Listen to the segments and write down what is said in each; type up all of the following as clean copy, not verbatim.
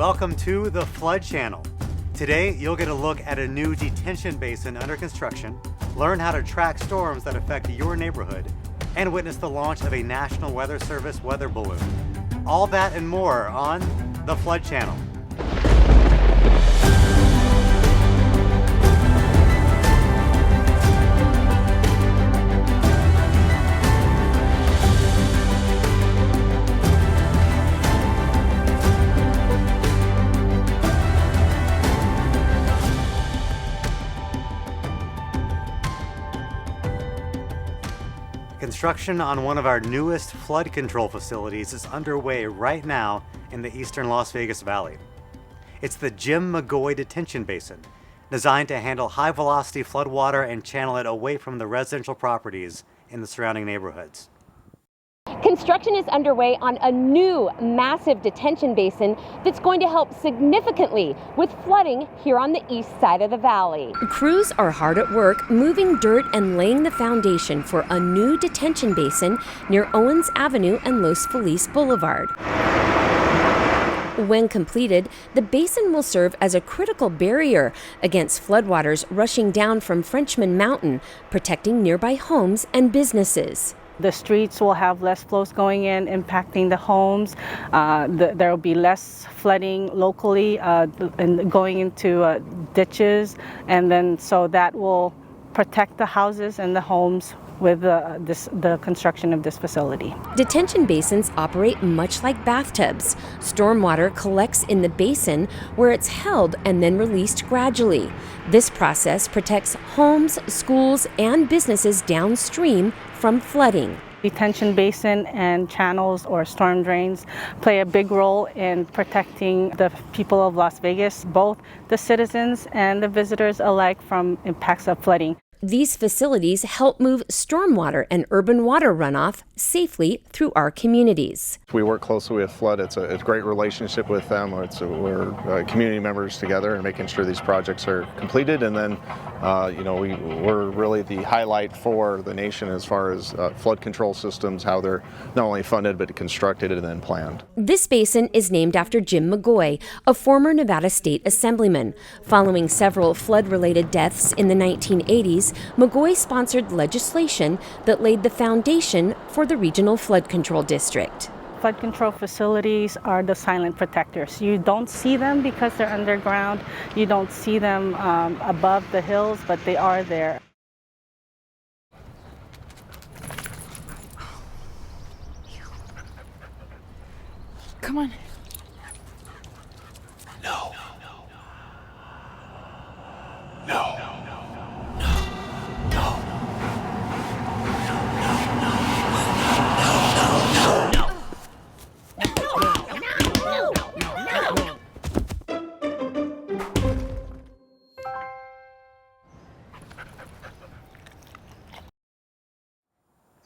Welcome to the Flood Channel. Today, you'll get a look at a new detention basin under construction, learn how to track storms that affect your neighborhood, and witness the launch of a National Weather Service weather balloon. All that and more on the Flood Channel. Construction on one of our newest flood control facilities is underway right now in the eastern Las Vegas Valley. It's the Jim McGoy Detention Basin, designed to handle high-velocity floodwater and channel it away from the residential properties in the surrounding neighborhoods. Construction is underway on a new massive detention basin that's going to help significantly with flooding here on the east side of the valley. Crews are hard at work moving dirt and laying the foundation for a new detention basin near Owens Avenue and Los Feliz Boulevard. When completed, the basin will serve as a critical barrier against floodwaters rushing down from Frenchman Mountain, protecting nearby homes and businesses. The streets will have less flows going in, impacting the homes. There will be less flooding locally and going into ditches, and then so that will protect the houses and the homes with the construction of this facility. Detention basins operate much like bathtubs. Stormwater collects in the basin where it's held and then released gradually. This process protects homes, schools, and businesses downstream from flooding. Detention basin and channels or storm drains play a big role in protecting the people of Las Vegas, both the citizens and the visitors alike, from impacts of flooding. These facilities help move stormwater and urban water runoff safely through our communities. We work closely with Flood. It's a great relationship with them. We're community members together and making sure these projects are completed. And then, we're really the highlight for the nation as far as flood control systems, how they're not only funded but constructed and then planned. This basin is named after Jim McGoy, a former Nevada State Assemblyman. Following several flood-related deaths in the 1980s, McGoy sponsored legislation that laid the foundation for the Regional Flood Control District. Flood control facilities are the silent protectors. You don't see them because they're underground. You don't see them above the hills, but they are there. Come on. No. No.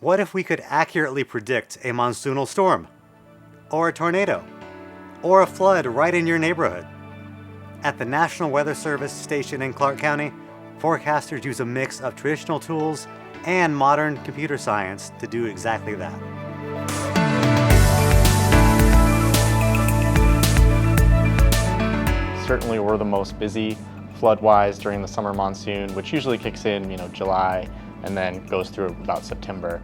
What if we could accurately predict a monsoonal storm, or a tornado, or a flood right in your neighborhood? At the National Weather Service station in Clark County, forecasters use a mix of traditional tools and modern computer science to do exactly that. Certainly we're the most busy flood-wise during the summer monsoon, which usually kicks in, July and then goes through about September.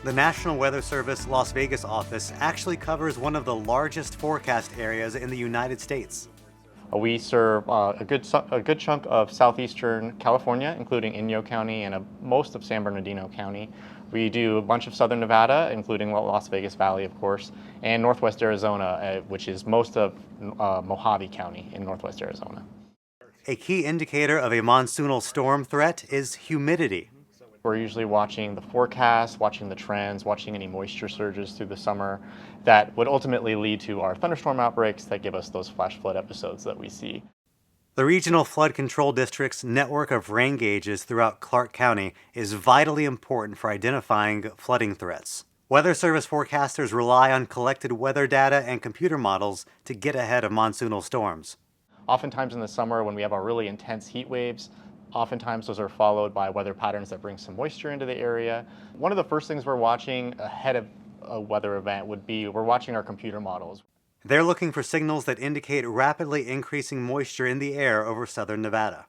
The National Weather Service Las Vegas office actually covers one of the largest forecast areas in the United States. We serve a good chunk of southeastern California, including Inyo County and most of San Bernardino County. We do a bunch of southern Nevada, including Las Vegas Valley, of course, and northwest Arizona, which is most of Mojave County in northwest Arizona. A key indicator of a monsoonal storm threat is humidity. We're usually watching the forecast, watching the trends, watching any moisture surges through the summer that would ultimately lead to our thunderstorm outbreaks that give us those flash flood episodes that we see. The Regional Flood Control District's network of rain gauges throughout Clark County is vitally important for identifying flooding threats. Weather Service forecasters rely on collected weather data and computer models to get ahead of monsoonal storms. Oftentimes in the summer when we have our really intense heat waves, oftentimes those are followed by weather patterns that bring some moisture into the area. One of the first things we're watching ahead of a weather event would be we're watching our computer models. They're looking for signals that indicate rapidly increasing moisture in the air over southern Nevada.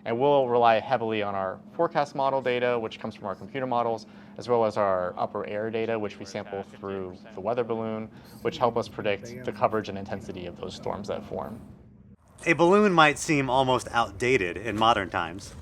And we'll rely heavily on our forecast model data, which comes from our computer models, as well as our upper air data, which we sample through the weather balloon, which help us predict the coverage and intensity of those storms that form. A balloon might seem almost outdated in modern times.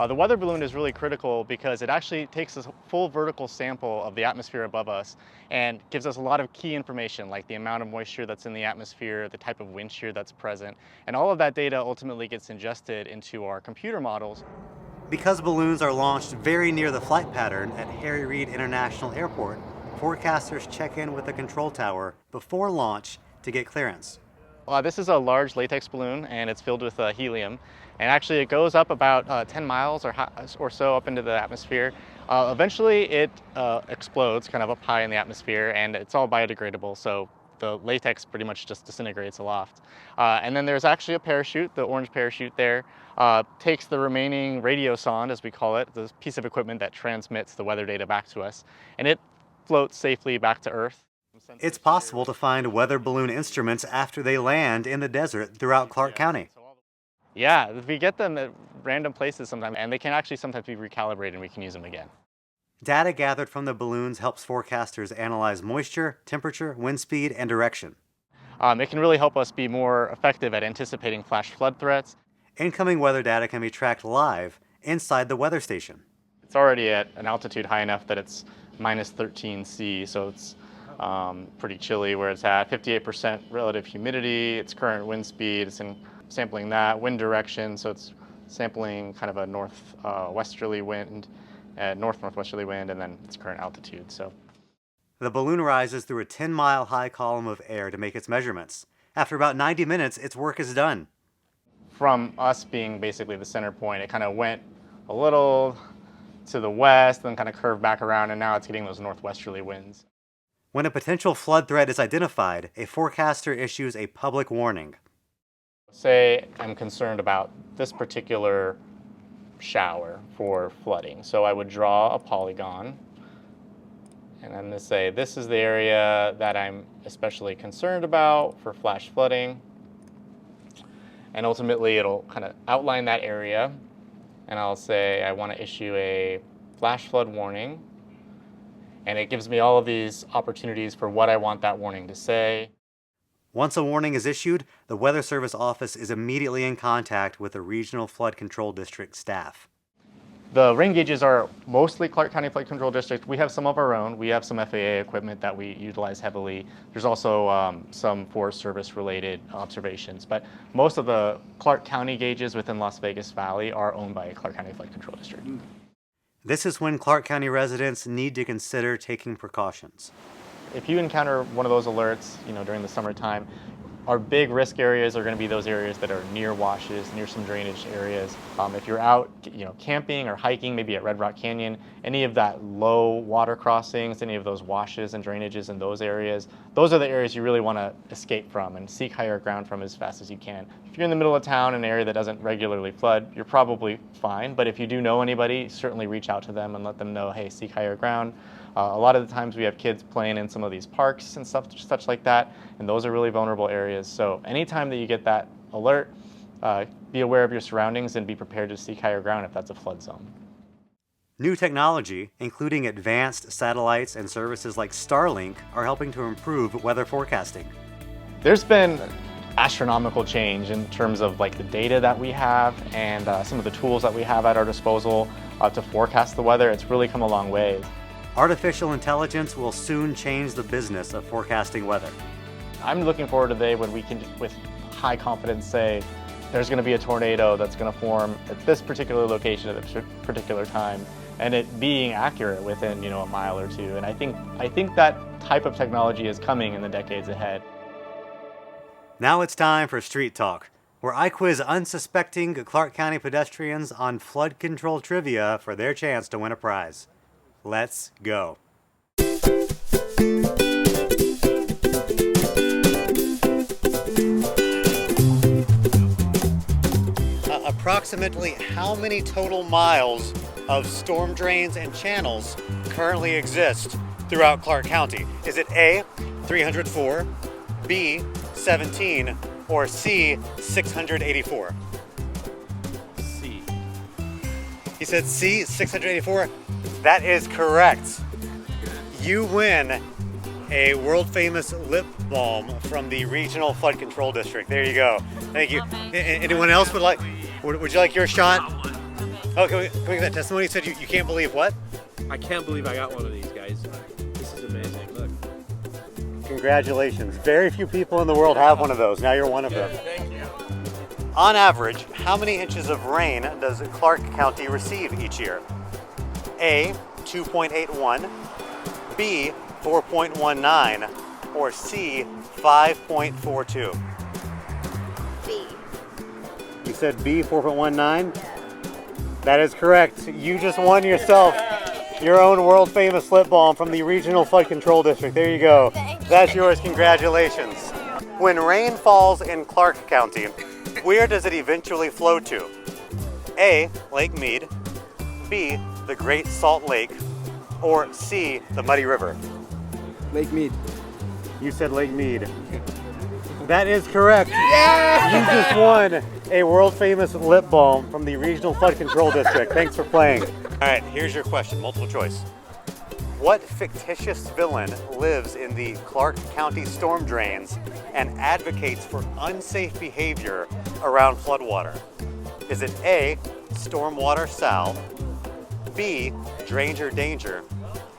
The weather balloon is really critical because it actually takes a full vertical sample of the atmosphere above us and gives us a lot of key information, like the amount of moisture that's in the atmosphere, the type of wind shear that's present, and all of that data ultimately gets ingested into our computer models. Because balloons are launched very near the flight pattern at Harry Reid International Airport, forecasters check in with the control tower before launch to get clearance. This is a large latex balloon, and it's filled with helium. And actually, it goes up about 10 miles or so up into the atmosphere. Eventually, it explodes kind of up high in the atmosphere, and it's all biodegradable, so the latex pretty much just disintegrates aloft. And then there's actually a parachute, the orange parachute there, takes the remaining radiosonde, as we call it, this piece of equipment that transmits the weather data back to us, and it floats safely back to Earth. It's possible to find weather balloon instruments after they land in the desert throughout Clark County. Yeah, we get them at random places sometimes, and they can actually sometimes be recalibrated and we can use them again. Data gathered from the balloons helps forecasters analyze moisture, temperature, wind speed, and direction. It can really help us be more effective at anticipating flash flood threats. Incoming weather data can be tracked live inside the weather station. It's already at an altitude high enough that it's minus 13 C, so it's pretty chilly where it's at. 58% relative humidity, its current wind speed, it's sampling that. Wind direction, so it's sampling kind of a northwesterly wind, north-northwesterly wind, and then its current altitude. So the balloon rises through a 10-mile high column of air to make its measurements. After about 90 minutes, its work is done. From us being basically the center point, it kind of went a little to the west, then kind of curved back around, and now it's getting those northwesterly winds. When a potential flood threat is identified, a forecaster issues a public warning. Say I'm concerned about this particular shower for flooding. So I would draw a polygon and then say this is the area that I'm especially concerned about for flash flooding. And ultimately it'll kind of outline that area, and I'll say I want to issue a flash flood warning. And it gives me all of these opportunities for what I want that warning to say. Once a warning is issued, the Weather Service office is immediately in contact with the Regional Flood Control District staff. The rain gauges are mostly Clark County Flood Control District. We have some of our own. We have some FAA equipment that we utilize heavily. There's also some Forest Service related observations, but most of the Clark County gauges within Las Vegas Valley are owned by Clark County Flood Control District. This is when Clark County residents need to consider taking precautions. If you encounter one of those alerts, during the summertime, our big risk areas are going to be those areas that are near washes, near some drainage areas. If you're out, camping or hiking, maybe at Red Rock Canyon, any of that low water crossings, any of those washes and drainages in those areas, those are the areas you really want to escape from and seek higher ground from as fast as you can. If you're in the middle of town, an area that doesn't regularly flood, you're probably fine. But if you do know anybody, certainly reach out to them and let them know, hey, seek higher ground. A lot of the times we have kids playing in some of these parks and stuff, such like that, and those are really vulnerable areas. So anytime that you get that alert, be aware of your surroundings and be prepared to seek higher ground if that's a flood zone. New technology, including advanced satellites and services like Starlink, are helping to improve weather forecasting. There's been astronomical change in terms of the data that we have and some of the tools that we have at our disposal to forecast the weather. It's really come a long way. Artificial intelligence will soon change the business of forecasting weather. I'm looking forward to the day when we can, with high confidence, say there's going to be a tornado that's going to form at this particular location at this particular time, and it being accurate within a mile or two. And I think that type of technology is coming in the decades ahead. Now it's time for Street Talk, where I quiz unsuspecting Clark County pedestrians on flood control trivia for their chance to win a prize. Let's go. Approximately how many total miles of storm drains and channels currently exist throughout Clark County? Is it A, 304, B, 17, or C, 684? C. He said C, 684. That is correct. You win a world famous lip balm from the Regional Flood Control District. There you go. Thank you. Anyone else would you like your shot? Oh, can we get that testimony? You said you can't believe what? I can't believe I got one of these, guys. This is amazing. Look. Congratulations. Very few people in the world have one of those. Now you're one of them. Thank you. On average, how many inches of rain does Clark County receive each year? A, 2.81, B, 4.19, or C, 5.42? B. You said B, 4.19? That is correct. You just won yourself your own world famous lip balm from the Regional Flood Control District. There you go. That's yours. Congratulations. When rain falls in Clark County, where does it eventually flow to? A, Lake Mead, B, the Great Salt Lake, or C, the Muddy River? Lake Mead. You said Lake Mead. That is correct. Yeah! You just won a world famous lip balm from the Regional Flood Control District. Thanks for playing. All right, here's your question, multiple choice. What fictitious villain lives in the Clark County storm drains and advocates for unsafe behavior around floodwater? Is it A, Stormwater Sal, B, Dranger Danger,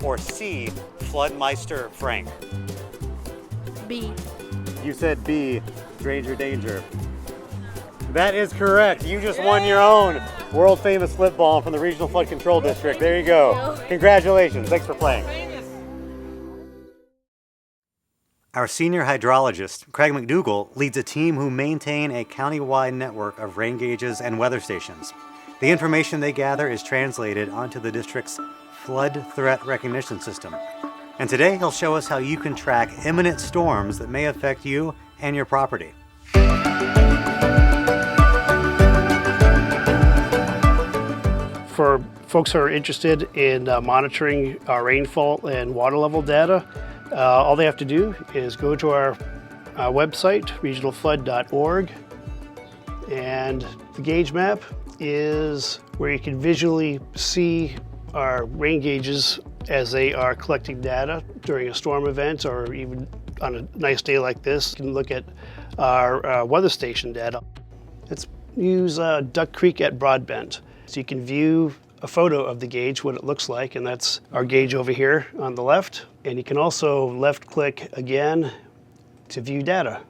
or C, Floodmeister Frank? B. You said B, Dranger Danger. That is correct. You just won your own world famous lip balm from the Regional Flood Control District. There you go. Congratulations. Thanks for playing. Our senior hydrologist, Craig McDougall, leads a team who maintain a county-wide network of rain gauges and weather stations. The information they gather is translated onto the district's flood threat recognition system. And today he'll show us how you can track imminent storms that may affect you and your property. For folks who are interested in monitoring our rainfall and water level data, all they have to do is go to our website, regionalflood.org, and the gauge map is where you can visually see our rain gauges as they are collecting data during a storm event, or even on a nice day like this. You can look at our weather station data. Let's use Duck Creek at Broadbent. So you can view a photo of the gauge, what it looks like, and that's our gauge over here on the left. And you can also left click again to view data.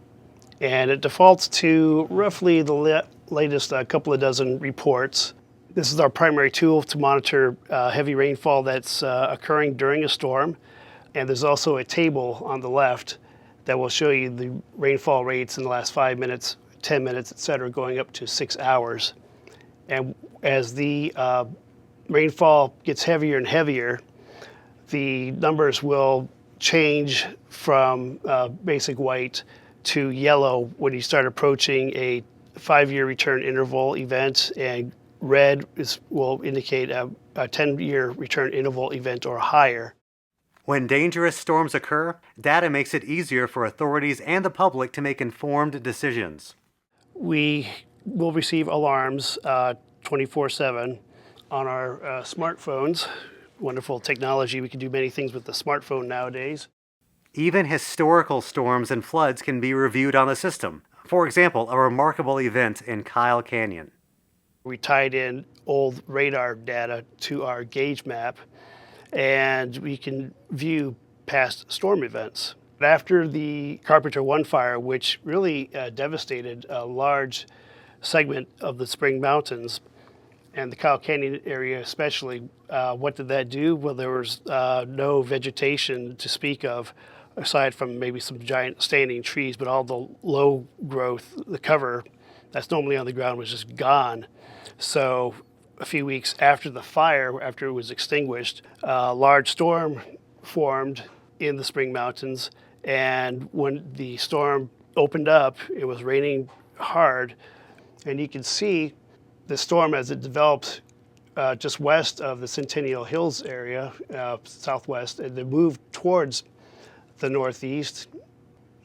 And it defaults to roughly the latest couple of dozen reports. This is our primary tool to monitor heavy rainfall that's occurring during a storm. And there's also a table on the left that will show you the rainfall rates in the last 5 minutes, 10 minutes, et cetera, going up to 6 hours. And as the rainfall gets heavier and heavier, the numbers will change from basic white to yellow when you start approaching a 5-year return interval event, and red will indicate a 10-year return interval event or higher. When dangerous storms occur, data makes it easier for authorities and the public to make informed decisions. We will receive alarms 24/7 on our smartphones. Wonderful technology. We can do many things with the smartphone nowadays. Even historical storms and floods can be reviewed on the system. For example, a remarkable event in Kyle Canyon. We tied in old radar data to our gauge map, and we can view past storm events. After the Carpenter 1 fire, which really devastated a large segment of the Spring Mountains, and the Kyle Canyon area especially, what did that do? Well, there was no vegetation to speak of, aside from maybe some giant standing trees, but all the low growth, the cover that's normally on the ground was just gone. So a few weeks after the fire, after it was extinguished, a large storm formed in the Spring Mountains. And when the storm opened up, it was raining hard. And you can see the storm as it developed just west of the Centennial Hills area, southwest, and then moved towards the northeast.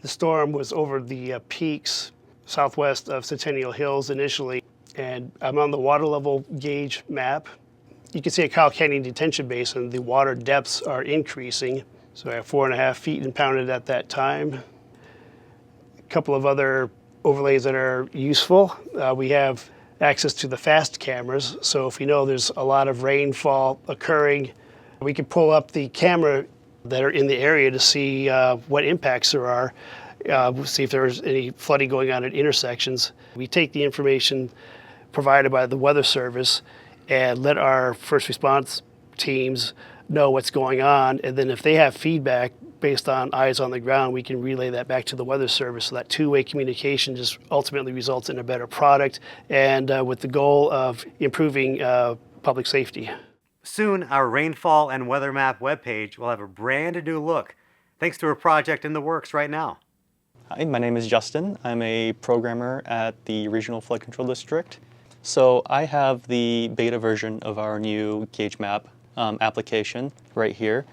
The storm was over the peaks southwest of Centennial Hills initially, and I'm on the water level gauge map. You can see at Kyle Canyon Detention Basin, the water depths are increasing. So I have 4.5 feet impounded at that time. A couple of other overlays that are useful. We have access to the fast cameras. So if we know there's a lot of rainfall occurring, we can pull up the camera that are in the area to see what impacts there are. See if there's any flooding going on at intersections. We take the information provided by the Weather Service and let our first response teams know what's going on. And then if they have feedback based on eyes on the ground, we can relay that back to the Weather Service. So that two-way communication just ultimately results in a better product and with the goal of improving public safety. Soon, our rainfall and weather map webpage will have a brand new look, thanks to a project in the works right now. Hi, my name is Justin. I'm a programmer at the Regional Flood Control District. So I have the beta version of our new gauge map application right here.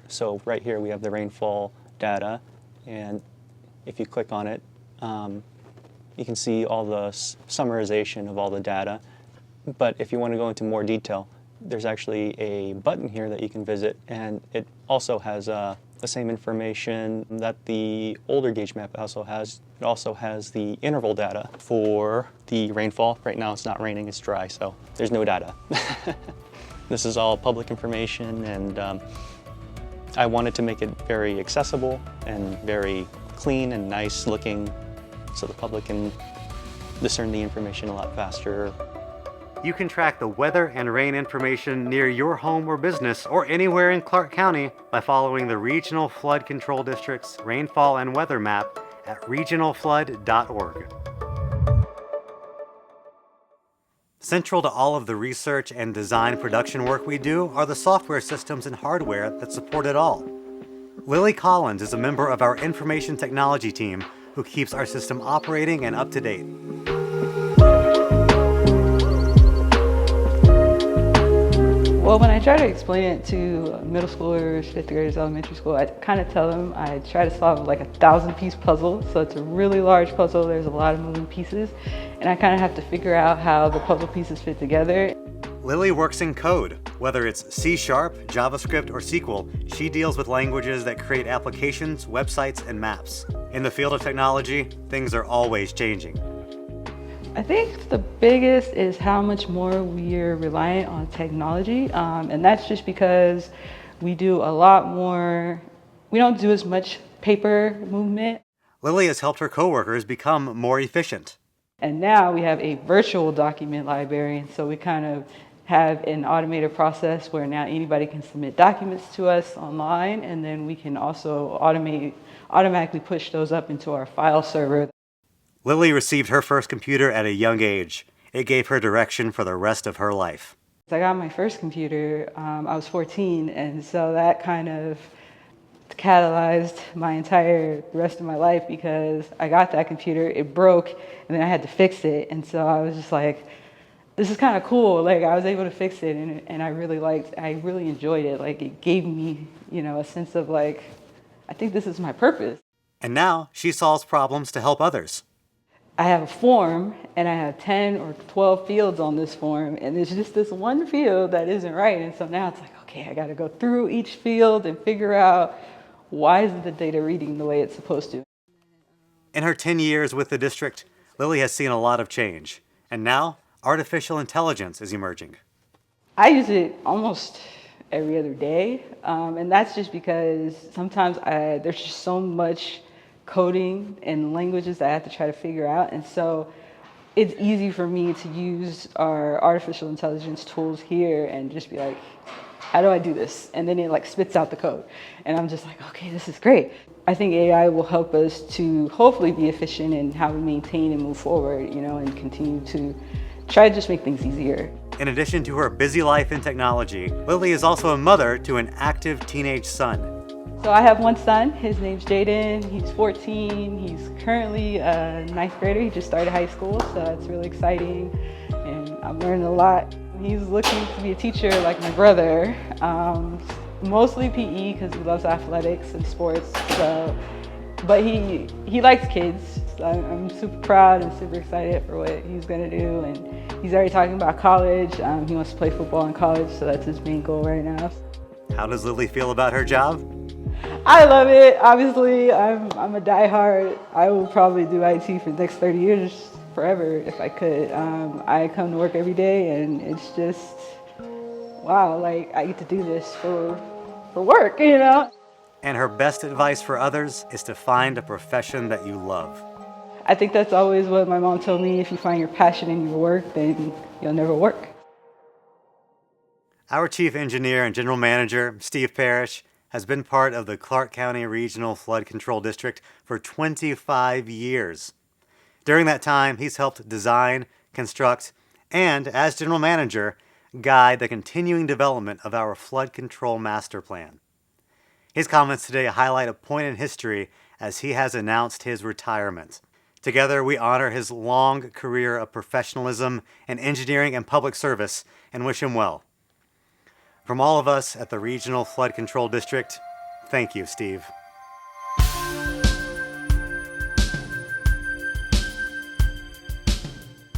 So right here we have the rainfall data, and if you click on it, you can see all the summarization of all the data. But if you want to go into more detail, there's actually a button here that you can visit, and it also has the same information that the older gauge map also has. It also has the interval data for the rainfall. Right now it's not raining, it's dry, so there's no data. This is all public information, and I wanted to make it very accessible and very clean and nice looking so the public can discern the information a lot faster. You can track the weather and rain information near your home or business or anywhere in Clark County by following the Regional Flood Control District's rainfall and weather map at regionalflood.org. Central to all of the research and design production work we do are the software systems and hardware that support it all. Lily Collins is a member of our information technology team who keeps our system operating and up to date. Well, when I try to explain it to middle schoolers, fifth graders, elementary school, I kind of tell them I try to solve like a 1,000-piece puzzle. So it's a really large puzzle. There's a lot of moving pieces, and I kind of have to figure out how the puzzle pieces fit together. Lily works in code. Whether it's C#, JavaScript, or SQL, she deals with languages that create applications, websites, and maps. In the field of technology, things are always changing. I think the biggest is how much more we're reliant on technology, and that's just because we do a lot more, we don't do as much paper movement. Lily has helped her coworkers become more efficient. And now we have a virtual document library, and so we kind of have an automated process where now anybody can submit documents to us online, and then we can also automatically push those up into our file server. Lily received her first computer at a young age. It gave her direction for the rest of her life. I got my first computer, I was 14, and so that kind of catalyzed my entire rest of my life because I got that computer, it broke, and then I had to fix it. And so I was just like, this is kind of cool. Like, I was able to fix it, and I really enjoyed it. Like, it gave me, a sense of like, I think this is my purpose. And now she solves problems to help others. I have a form, and I have 10 or 12 fields on this form, and there's just this one field that isn't right. And so now it's like, okay, I got to go through each field and figure out why isn't the data reading the way it's supposed to. In her 10 years with the district, Lily has seen a lot of change. And now, artificial intelligence is emerging. I use it almost every other day, and that's just because sometimes there's just so much coding and languages that I have to try to figure out, and so it's easy for me to use our artificial intelligence tools here and just be like, how do I do this? And then it like spits out the code, and I'm just like, okay, this is great. I think AI will help us to hopefully be efficient in how we maintain and move forward, and continue to try to just make things easier. In addition to her busy life in technology, Lily is also a mother to an active teenage son. So I have one son, his name's Jaden, he's 14, he's currently a 9th grader, he just started high school, so that's really exciting, and I'm learning a lot. He's looking to be a teacher like my brother, mostly PE because he loves athletics and sports, so but he likes kids. So I'm super proud and super excited for what he's gonna do, and he's already talking about college. He wants to play football in college, so that's his main goal right now. How does Lily feel about her job? I love it. Obviously, I'm a diehard. I will probably do IT for the next 30 years, forever, if I could. I come to work every day, and it's just, wow, like I get to do this for work, you know? And her best advice for others is to find a profession that you love. I think that's always what my mom told me. If you find your passion in your work, then you'll never work. Our Chief Engineer and General Manager, Steve Parrish, has been part of the Clark County Regional Flood Control District for 25 years. During that time, he's helped design, construct, and, as General Manager, guide the continuing development of our Flood Control Master Plan. His comments today highlight a point in history as he has announced his retirement. Together, we honor his long career of professionalism in engineering and public service and wish him well. From all of us at the Regional Flood Control District, thank you, Steve.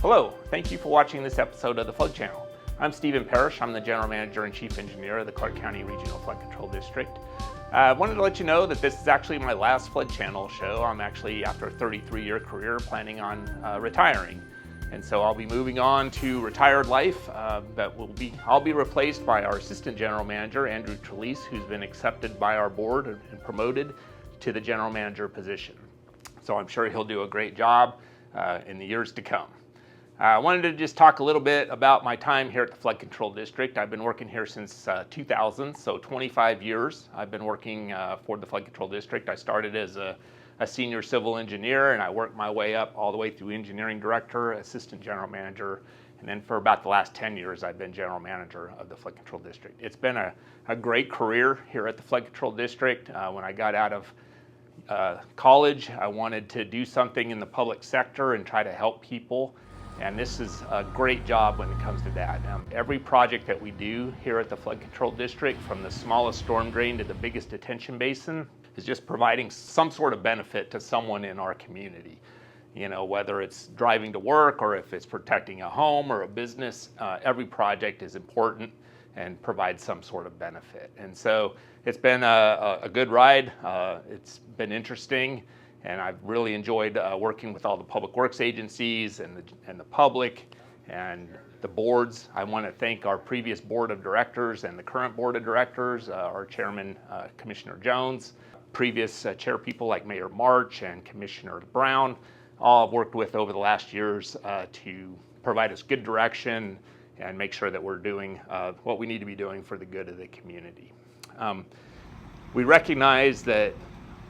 Hello, thank you for watching this episode of the Flood Channel. I'm Stephen Parrish. I'm the General Manager and Chief Engineer of the Clark County Regional Flood Control District. I wanted to let you know that this is actually my last Flood Channel show. I'm actually, after a 33-year career, planning on retiring. And so I'll be moving on to retired life, but I'll be replaced by our Assistant General Manager, Andrew Trelease, who's been accepted by our board and promoted to the General Manager position. So I'm sure he'll do a great job in the years to come. I wanted to just talk a little bit about my time here at the Flood Control District. I've been working here since 2000, so 25 years I've been working for the Flood Control District. I started as a senior civil engineer, and I worked my way up all the way through engineering director, assistant general manager, and then for about the last 10 years I've been general manager of the Flood Control District. It's been a great career here at the Flood Control District. When I got out of college, I wanted to do something in the public sector and try to help people, and this is a great job when it comes to that. Every project that we do here at the Flood Control District, from the smallest storm drain to the biggest detention basin, is just providing some sort of benefit to someone in our community. You know, whether it's driving to work or if it's protecting a home or a business, every project is important and provides some sort of benefit. And so it's been a good ride. It's been interesting, and I've really enjoyed working with all the public works agencies and the public and the boards. I want to thank our previous board of directors and the current board of directors, our chairman, Commissioner Jones, previous chair people like Mayor March and Commissioner Brown, all I've worked with over the last years to provide us good direction and make sure that we're doing what we need to be doing for the good of the community. We recognize that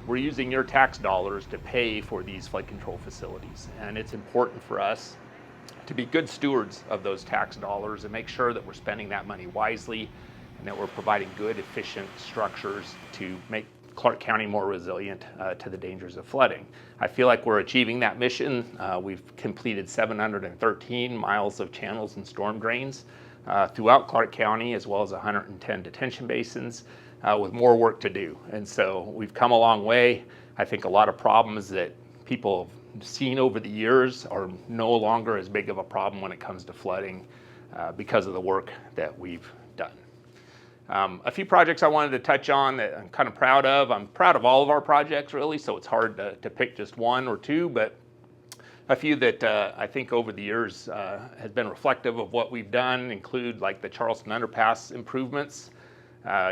we're using your tax dollars to pay for these flood control facilities, and it's important for us to be good stewards of those tax dollars and make sure that we're spending that money wisely and that we're providing good, efficient structures to make Clark County more resilient to the dangers of flooding. I feel like we're achieving that mission. We've completed 713 miles of channels and storm drains throughout Clark County, as well as 110 detention basins, with more work to do. And so we've come a long way. I think a lot of problems that people have seen over the years are no longer as big of a problem when it comes to flooding because of the work that we've done. A few projects I wanted to touch on that I'm kind of proud of. I'm proud of all of our projects, really, so it's hard to pick just one or two, but a few that I think over the years has been reflective of what we've done include like the Charleston Underpass improvements.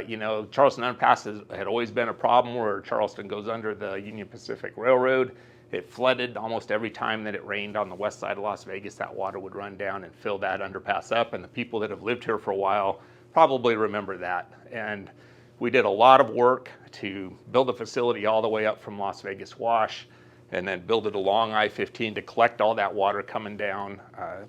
You know, Charleston Underpass had always been a problem where Charleston goes under the Union Pacific Railroad. It flooded almost every time that it rained on the west side of Las Vegas. That water would run down and fill that underpass up, and the people that have lived here for a while probably remember that. And we did a lot of work to build a facility all the way up from Las Vegas Wash, and then build it along I-15 to collect all that water coming down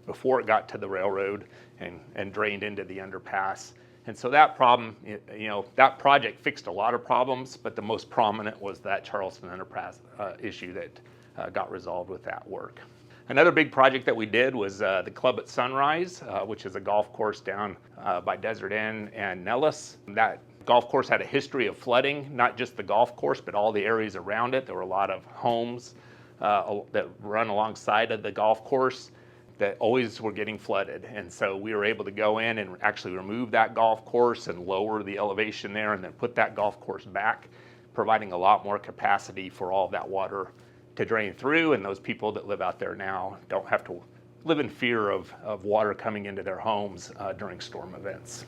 before it got to the railroad and drained into the underpass. And so that problem, you know, that project fixed a lot of problems, but the most prominent was that Charleston Underpass issue that got resolved with that work. Another big project that we did was the Club at Sunrise, which is a golf course down by Desert Inn and Nellis. That Golf course had a history of flooding, not just the golf course, but all the areas around it. There were a lot of homes that run alongside of the golf course that always were getting flooded. And so we were able to go in and actually remove that golf course and lower the elevation there and then put that golf course back, providing a lot more capacity for all of that water to drain through. And those people that live out there now don't have to live in fear of water coming into their homes during storm events.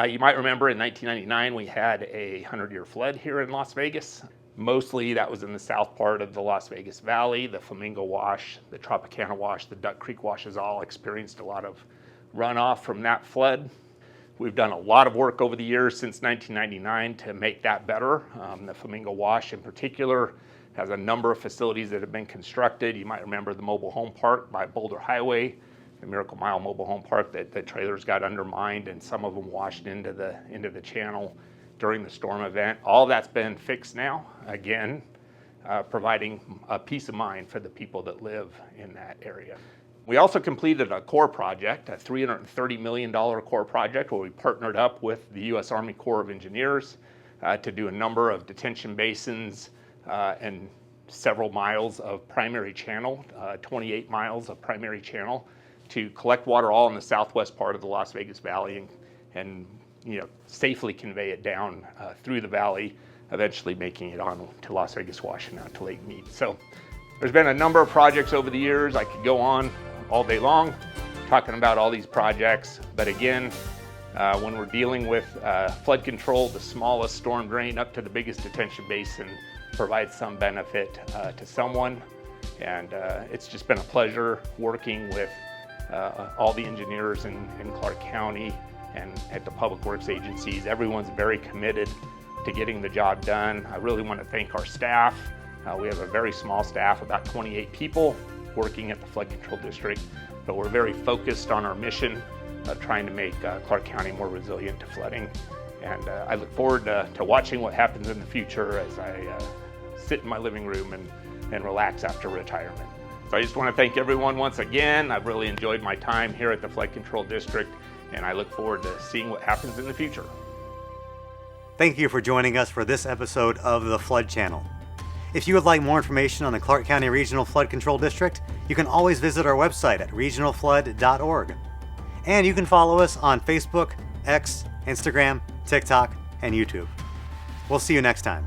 You might remember in 1999 we had a 100-year flood here in Las Vegas. Mostly that was in the south part of the Las Vegas Valley. The Flamingo Wash, the Tropicana Wash, the Duck Creek Washes all experienced a lot of runoff from that flood. We've done a lot of work over the years since 1999 to make that better. The Flamingo Wash in particular has a number of facilities that have been constructed. You might remember the mobile home park by Boulder Highway, the Miracle Mile mobile home park, that the trailers got undermined and some of them washed into the channel during the storm event. All that's been fixed now, again, providing a peace of mind for the people that live in that area. We also completed a core project, a $330 million core project where we partnered up with the U.S. Army Corps of Engineers to do a number of detention basins and several miles of primary channel, 28 miles of primary channel, to collect water all in the southwest part of the Las Vegas Valley and safely convey it down through the valley, eventually making it on to Las Vegas Wash and out to Lake Mead. So there's been a number of projects over the years. I could go on all day long talking about all these projects, but again, when we're dealing with flood control, the smallest storm drain up to the biggest detention basin provides some benefit to someone. And it's just been a pleasure working with all the engineers in Clark County and at the public works agencies. Everyone's very committed to getting the job done. I really want to thank our staff. We have a very small staff, about 28 people working at the Flood Control District, but we're very focused on our mission of trying to make Clark County more resilient to flooding. And I look forward to watching what happens in the future as I sit in my living room and relax after retirement. So I just want to thank everyone once again. I've really enjoyed my time here at the Flood Control District, and I look forward to seeing what happens in the future. Thank you for joining us for this episode of the Flood Channel. If you would like more information on the Clark County Regional Flood Control District, you can always visit our website at regionalflood.org. And you can follow us on Facebook, X, Instagram, TikTok, and YouTube. We'll see you next time.